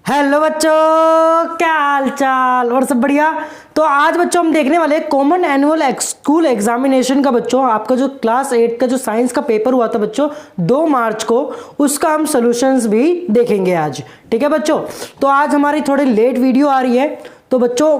Hello बच्चों, क्या हाल चाल और सब बढ़िया। तो आज बच्चों हम देखने वाले कॉमन एनुअल स्कूल एग्जामिनेशन का बच्चों आपका जो क्लास 8 का जो साइंस का पेपर हुआ था बच्चों 2 मार्च को, उसका हम सॉल्यूशंस भी देखेंगे आज। ठीक है बच्चों, तो आज हमारी थोड़ी लेट वीडियो आ रही है तो बच्चों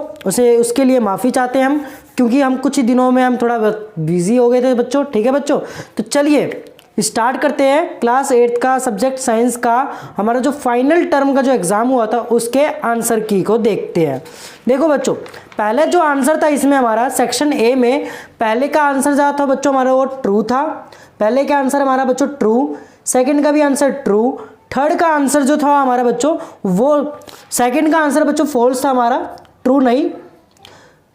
उसके लिए माफ़ी चाहते हैं हम, क्योंकि हम कुछ ही दिनों में हम थोड़ा बिजी हो गए थे बच्चों। ठीक है बच्चों, तो चलिए स्टार्ट करते हैं क्लास 8 का सब्जेक्ट साइंस का हमारा जो फाइनल टर्म का जो एग्जाम हुआ था उसके आंसर की को देखते हैं। देखो बच्चों, पहले जो आंसर था इसमें हमारा सेक्शन ए में पहले का आंसर जो था बच्चों हमारा वो ट्रू था। पहले का आंसर हमारा बच्चों ट्रू, सेकंड का भी आंसर ट्रू, थर्ड का आंसर जो था हमारा बच्चों वो सेकंड का आंसर बच्चों फॉल्स था हमारा, ट्रू नहीं।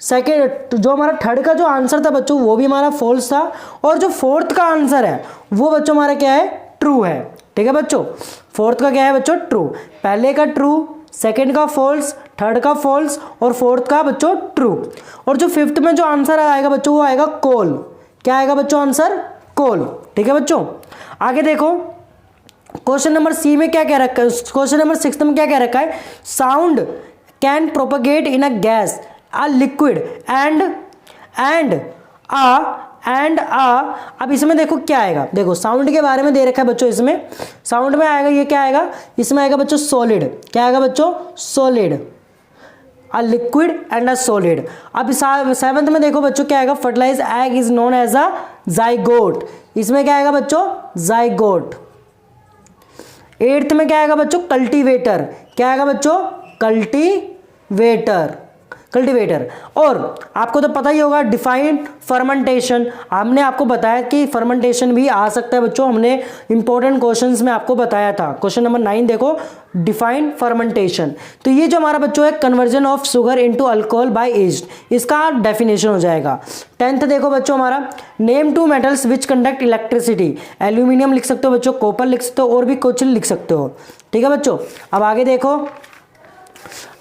सेकेंड जो हमारा थर्ड का जो आंसर था बच्चों वो भी हमारा फॉल्स था, और जो फोर्थ का आंसर है वो बच्चों हमारा क्या है, ट्रू है। ठीक है बच्चों, फोर्थ का क्या है बच्चों, ट्रू। पहले का ट्रू, सेकंड का फॉल्स, थर्ड का फॉल्स और फोर्थ का बच्चों ट्रू। और जो फिफ्थ में जो आंसर आएगा बच्चों वो आएगा कोल। क्या आएगा बच्चों आंसर, कोल। ठीक है बच्चों, आगे देखो क्वेश्चन नंबर सी में क्या कह रखा है, क्वेश्चन नंबर 6 में क्या कह रखा है, sound can propagate in a gas a liquid and अब इसमें देखो क्या आएगा, देखो साउंड के बारे में दे रखा है बच्चों। इसमें साउंड में आएगा, ये क्या आएगा, इसमें आएगा बच्चों सॉलिड। क्या आएगा बच्चों, solid, a liquid and a solid. अब 7th में देखो बच्चों क्या आएगा, fertilize egg is known as a zygote. इसमें क्या आएगा बच्चों, जाइगोट। 8th में क्या आएगा बच्चों, कल्टीवेटर। क्या आएगा बच्चों, कल्टीवेटर। और आपको तो पता ही होगा डिफाइन फर्मेंटेशन। हमने आपको बताया कि फर्मेंटेशन भी आ सकता है बच्चों, हमने इंपॉर्टेंट क्वेश्चंस में आपको बताया था। क्वेश्चन नंबर 9 देखो, डिफाइन फर्मेंटेशन। तो ये जो हमारा बच्चों है conversion of sugar into alcohol by yeast, इसका डेफिनेशन हो जाएगा। 10th देखो बच्चों हमारा, name 2 metals which conduct electricity. Aluminium लिख सकते हो बच्चों, कॉपर लिख सकते हो और भी कुछ लिख सकते हो। ठीक है बच्चों, अब आगे देखो,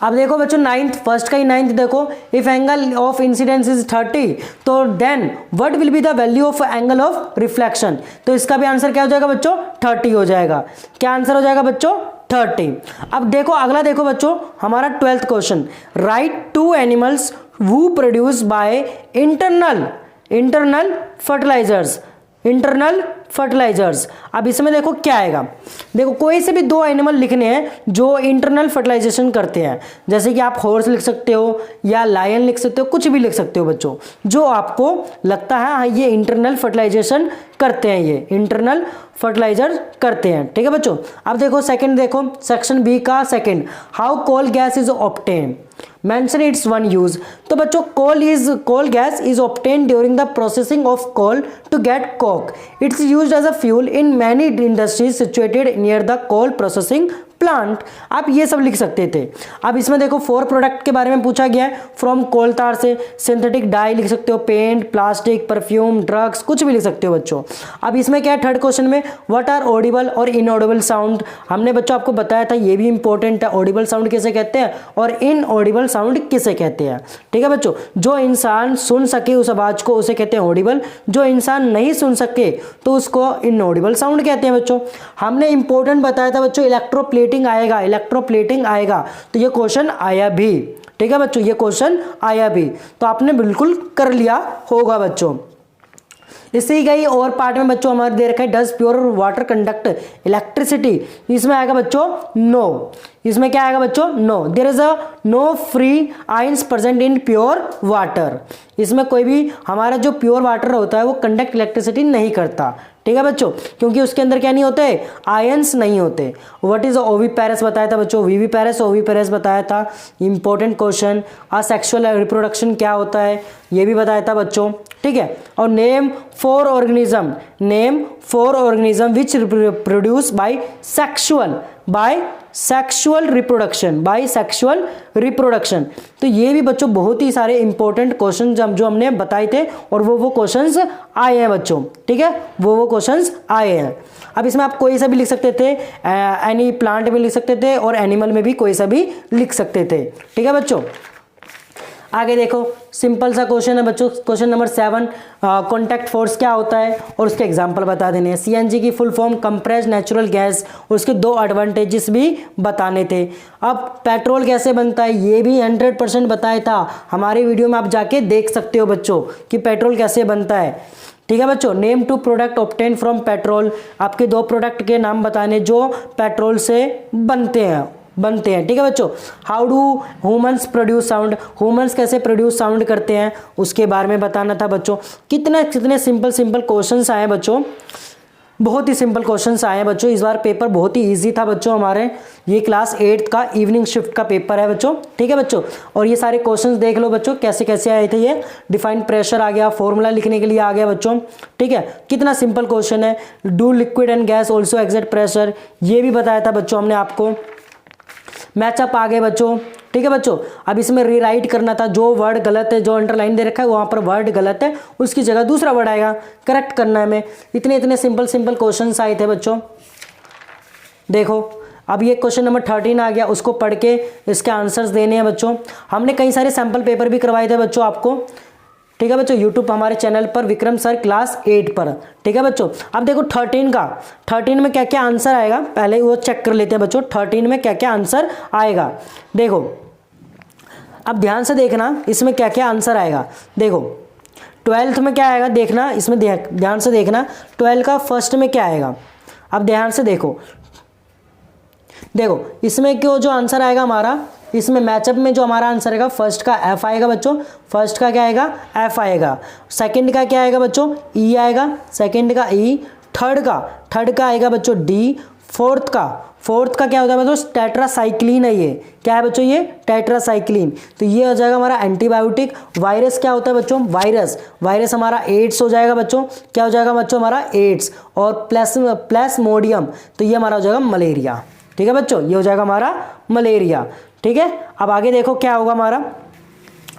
अब देखो बच्चों 9th, फर्स्ट का ही 9th देखो, if angle of incidence is 30 तो then what will be the value of angle of reflection. तो इसका भी आंसर क्या हो जाएगा बच्चों, 30 हो जाएगा। क्या आंसर हो जाएगा बच्चों, 30। अब देखो अगला देखो बच्चों हमारा 12th question, write 2 animals who produce by internal fertilizers. अब इसमें देखो क्या आएगा, देखो कोई से भी 2 एनिमल लिखने हैं जो इंटरनल फर्टिलाइजेशन करते हैं, जैसे कि आप हॉर्स लिख सकते हो या लायन लिख सकते हो, कुछ भी लिख सकते हो बच्चों, जो आपको लगता है हाँ ये इंटरनल फर्टिलाइजेशन करते हैं, ये इंटरनल फर्टिलाइजर करते हैं। ठीक है बच्चों, अब देखो सेकंड देखो, सेक्शन बी का second, how coal gas is obtain, mention its one use। तो बच्चों coal gas is obtained during the processing of coal to get coke। It's used as a fuel in many industries situated near the coal processing plant. आप ये सब लिख सकते थे। अब इसमें देखो 4 प्रोडक्ट के बारे में पूछा गया है, फ्रॉम कोल तार से सिंथेटिक डाई लिख सकते हो, पेंट, प्लास्टिक, परफ्यूम, ड्रग्स, कुछ भी लिख सकते हो बच्चों। अब इसमें क्या है, थर्ड क्वेश्चन में व्हाट आर ऑडिबल और इनऑडिबल साउंड। हमने बच्चों आपको बताया था, ये भी इंपॉर्टेंट है, ऑडिबल साउंड किसे कहते हैं और इनऑडिबल साउंड किसे कहते हैं। ठीक है बच्चों, जो इंसान सुन सके उस आवाज को उसे कहते हैं ऑडिबल, जो इंसान नहीं सुन सके तो उसको इनऑडिबल साउंड कहते हैं बच्चों। हमने इंपॉर्टेंट बताया था बच्चों, इलेक्ट्रोप्लेटिंग आएगा, तो ये क्वेश्चन आया भी। ठीक है बच्चों, ये क्वेश्चन आया भी, तो आपने बिल्कुल कर लिया होगा बच्चों। इसी गई और पार्ट में बच्चों हमारे दे रखा है, does pure water conduct electricity. इसमें आएगा बच्चों नो। इसमें क्या आएगा बच्चों, no. There is a no free ions present in pure water. इसमें कोई भी हमारा जो प्योर वाटर होता है वो कंडक्ट इलेक्ट्रिसिटी नहीं करता। ठीक है बच्चों, क्योंकि उसके अंदर क्या नहीं होते, आयंस नहीं होते। व्हाट इज ओविपेरस बताया था बच्चों, विविपेरस ओविपेरस बताया था, इंपॉर्टेंट क्वेश्चन। असेक्सुअल रिप्रोडक्शन क्या होता है ये भी बताया था बच्चों। ठीक है, और name 4 organism which produce by sexual reproduction. तो ये भी बच्चों बहुत ही सारे इंपॉर्टेंट क्वेश्चन जो हमने बताए थे, और वो क्वेश्चंस आए हैं बच्चों। ठीक है, वो क्वेश्चंस आए हैं। अब इसमें आप कोई सा भी लिख सकते थे, एनी प्लांट में लिख सकते थे और एनिमल में भी कोई सा भी लिख सकते थे। ठीक है बच्चों, आगे देखो सिंपल सा क्वेश्चन है बच्चों, क्वेश्चन नंबर 7, कॉन्टैक्ट फोर्स क्या होता है और उसके एग्जांपल बता देने हैं। सीएनजी की full form compressed natural gas, और उसके 2 एडवांटेजेस भी बताने थे। अब पेट्रोल कैसे बनता है ये भी 100% बताया था हमारी वीडियो में, आप जाके देख सकते हो बच्चों कि पेट्रोल कैसे बनता है। ठीक है बच्चों, name 2 product obtain from petrol, आपके 2 प्रोडक्ट के नाम बताने जो पेट्रोल से बनते हैं। ठीक है बच्चों। How do humans produce sound, humans कैसे प्रोड्यूस साउंड करते हैं उसके बारे में बताना था बच्चों। कितने सिंपल क्वेश्चंस आए बच्चों, बहुत ही सिंपल क्वेश्चंस आए हैं बच्चों। इस बार पेपर बहुत ही इजी था बच्चों हमारे, ये क्लास 8 का इवनिंग शिफ्ट का पेपर है बच्चों। ठीक है बच्चों, और ये सारे क्वेश्चंस देख लो बच्चों कैसे कैसे आए थे। ये डिफाइंड प्रेशर आ गया, फॉर्मूला लिखने के लिए आ गया बच्चों। ठीक है, कितना सिंपल क्वेश्चन है। Do liquid and gas also exert pressure, ये भी बताया था बच्चों हमने आपको। मैचअप आ गए बच्चों। ठीक है बच्चों, अब इसमें रीराइट करना था, जो वर्ड गलत है, जो अंडरलाइन दे रखा है वहां पर वर्ड गलत है, उसकी जगह दूसरा वर्ड आएगा, करेक्ट करना है हमें। इतने सिंपल क्वेश्चंस आए थे बच्चों। देखो अब ये क्वेश्चन नंबर 13 आ गया, उसको पढ़ के इसके आंसर्स देने हैं बच्चों। हमने कई सारे सैंपल पेपर भी करवाए थे बच्चों आपको। ठीक है बच्चों, यूट्यूब हमारे चैनल पर विक्रम सर क्लास 8 पर। ठीक है बच्चों, अब देखो 13 में क्या क्या आंसर आएगा पहले वो चेक कर लेते हैं बच्चों। 13 में क्या क्या आंसर आएगा देखो, अब ध्यान से देखना इसमें क्या क्या आंसर आएगा। देखो 12th में क्या आएगा देखना, इसमें ध्यान से देखना 12 का फर्स्ट में क्या आएगा। अब ध्यान से देखो इसमें क्यों जो आंसर आएगा हमारा, इसमें मैचअप में जो हमारा आंसर आएगा फर्स्ट का एफ आएगा बच्चों। फर्स्ट का क्या आएगा एफ आएगा। सेकंड का क्या आएगा बच्चों ई आएगा, सेकंड का ई। थर्ड का आएगा बच्चों डी। फोर्थ का क्या होता है बच्चों टेट्रासाइक्लिन है, ये क्या है बच्चों ये टेट्रासाइक्लिन। तो ये हो जाएगा हमारा एंटीबायोटिक। वायरस क्या होता है बच्चों वायरस हमारा एड्स हो जाएगा बच्चों। क्या हो जाएगा बच्चों हमारा एड्स। और प्लाज्मोडियम तो ये हमारा हो जाएगा मलेरिया। ठीक है बच्चों, ये हो जाएगा हमारा मलेरिया। ठीक है, अब आगे देखो क्या होगा हमारा,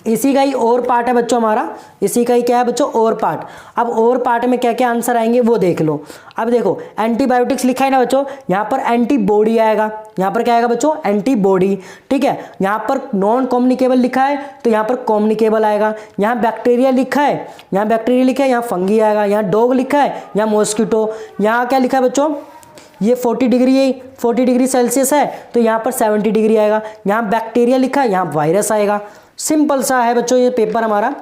इसी का ही और पार्ट है बच्चों हमारा, इसी का ही क्या है बच्चों और पार्ट। अब और पार्ट में क्या क्या आंसर आएंगे वो देख लो। अब देखो एंटीबायोटिक्स लिखा है ना बच्चों, यहाँ पर एंटीबॉडी आएगा, यहाँ पर क्या आएगा बच्चों एंटीबॉडी। ठीक है, यहाँ पर नॉन कम्युनिकेबल लिखा है तो यहाँ पर कम्युनिकेबल आएगा। यहाँ बैक्टीरिया लिखा है, यहाँ फंगी आएगा। यहाँ डॉग लिखा है, यहाँ मॉस्किटो। यहाँ क्या लिखा है बच्चों ये 40 डिग्री सेल्सियस है तो यहाँ पर 70 डिग्री आएगा। यहाँ बैक्टीरिया लिखा है, यहाँ वायरस आएगा। सिंपल सा है बच्चों ये पेपर हमारा।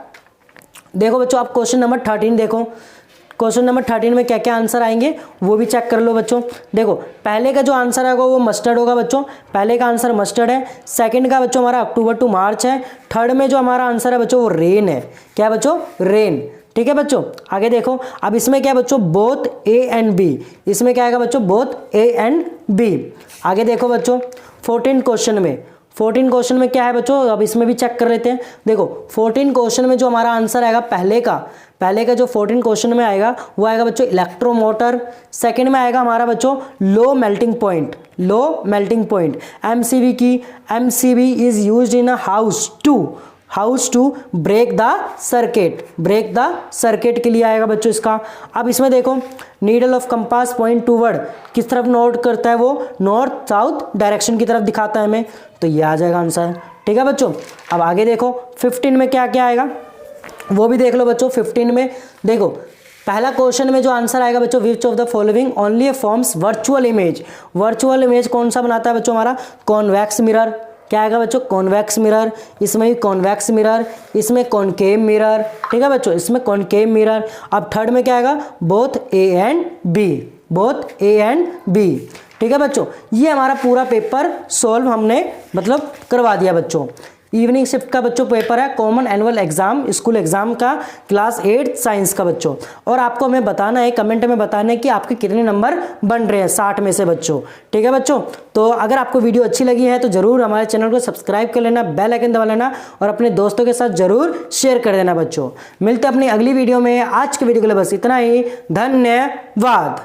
देखो बच्चों आप क्वेश्चन नंबर 13 देखो, क्वेश्चन नंबर 13 में क्या क्या आंसर आएंगे वो भी चेक कर लो बच्चों। देखो पहले का जो आंसर आएगा वो मस्टर्ड होगा बच्चों, पहले का आंसर मस्टर्ड है। सेकंड का बच्चों हमारा अक्टूबर टू मार्च है। थर्ड में जो हमारा आंसर है बच्चों वो रेन है। क्या है बच्चों रेन। ठीक है बच्चों, आगे देखो अब इसमें क्या है बच्चों बोथ ए एंड बी, इसमें क्या आएगा बच्चों बोथ ए एंड बी। आगे देखो बच्चों 14 क्वेश्चन में क्या है बच्चों, अब इसमें भी चेक कर लेते हैं। देखो 14 क्वेश्चन में जो हमारा आंसर आएगा पहले का जो 14 क्वेश्चन में आएगा वो आएगा बच्चों इलेक्ट्रोमोटर। सेकंड में आएगा हमारा बच्चों low melting point. MCB is used in a house to break the circuit के लिए आएगा बच्चों इसका। अब इसमें देखो needle of compass point toward, किस तरफ नोट करता है वो नॉर्थ साउथ डायरेक्शन की तरफ दिखाता है हमें, तो ये आ जाएगा आंसर। ठीक है बच्चों, अब आगे देखो 15 में क्या क्या आएगा वो भी देख लो बच्चों। 15 में देखो पहला क्वेश्चन में जो आंसर आएगा बच्चों which of the following only forms virtual image कौन सा बनाता है बच्चों हमारा कॉन्वेक्स मिरर। क्या आएगा बच्चों कॉन्वेक्स मिरर, इसमें भी कॉन्वेक्स मिरर, इसमें कॉनकेव मिरर। ठीक है बच्चों, इसमें कॉनकेव मिरर। अब थर्ड में क्या आएगा बोथ ए एंड बी। ठीक है बच्चों, ये हमारा पूरा पेपर सॉल्व हमने मतलब करवा दिया बच्चों। इवनिंग शिफ्ट का बच्चों पेपर है, common annual exam school exam का क्लास 8 साइंस का बच्चों। और आपको हमें बताना है कमेंट में बताना है कि आपके कितने नंबर बन रहे हैं 60 में से बच्चों। ठीक है बच्चों, तो अगर आपको वीडियो अच्छी लगी है तो जरूर हमारे चैनल को सब्सक्राइब कर लेना, बेल आइकन दबा लेना और अपने दोस्तों के साथ जरूर शेयर कर देना बच्चों। मिलते हैं अपनी अगली वीडियो में। आज के वीडियो के लिए बस इतना ही, धन्यवाद।